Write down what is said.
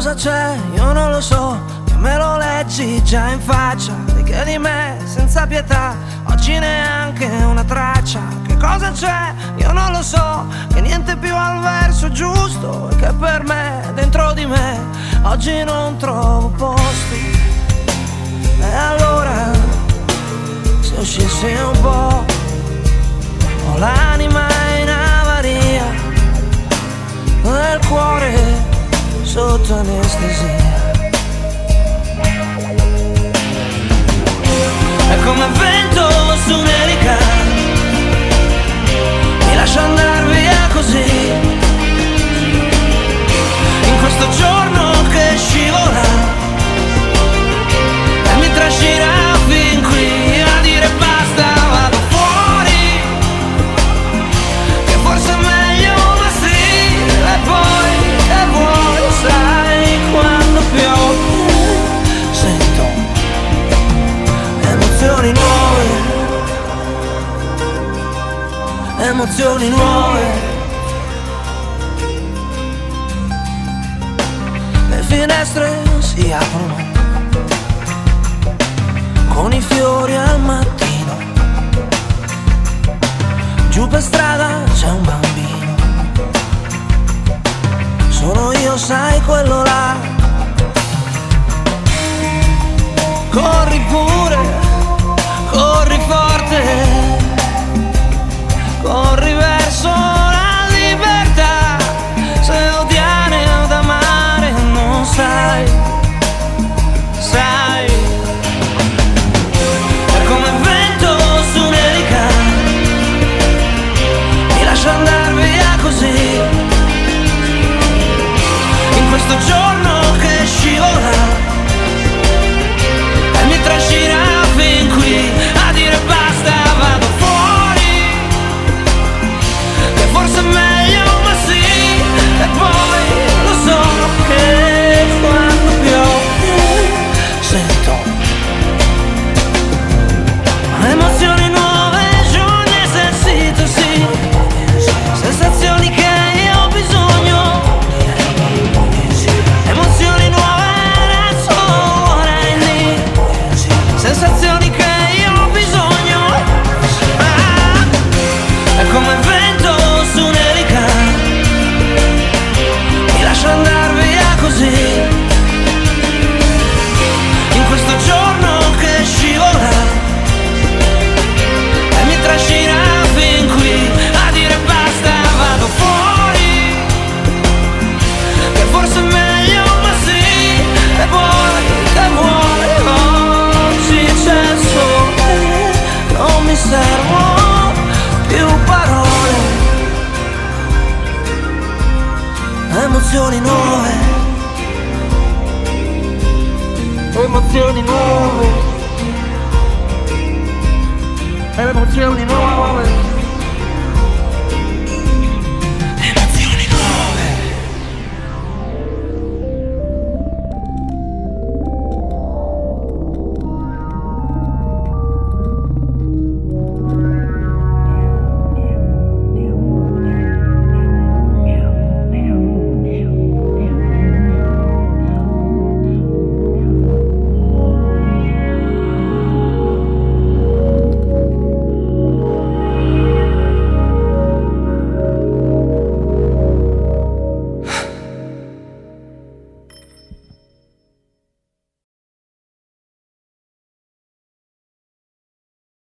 Cosa c'è? Io non lo so, che me lo leggi già in faccia. E che di me senza pietà, oggi neanche una traccia. Che cosa c'è? Io non lo so, che niente più al verso giusto. E che per me, dentro di me, oggi non trovo posti. E allora, se uscissi un po', ho l'anima in avaria, nel cuore sotto anestesia. È come vento su un'elica, mi lascio andar via così, in questo giorno che scivola e mi trascina fin qui a dire basta, vado fuori, che forse è meglio ma sì, e poi che vuoi, sai, quando piove sento emozioni nuove, emozioni nuove. Le finestre si aprono con i fiori al mattino, giù per strada c'è un bambino, sono io, sai, quello là. Corri pure, corri forte, corri verso la libertà, se odiare o ad amare non sai, sai. È come vento su un'elica, mi lascio andar via così, in questo giorno che scivola e mi trascina fin qui a dire basta, vado fuori, che forse è meglio ma sì, e poi lo so che quando piove sento emozioni nuove, je necessito, sì, sensazioni che io ho bisogno, emozioni nuove, adesso, ora e lì, sensazioni che io ho bisogno. È come vento su un'elica, mi lascio andar via così, in questo giorno che scivola e mi trascina fin qui a dire basta, vado fuori, che forse è meglio ma sì, e poi che vuoi, oggi c'è il sole, non mi servono più parole, emozioni nuove, emozioni nuove, emozioni nuove.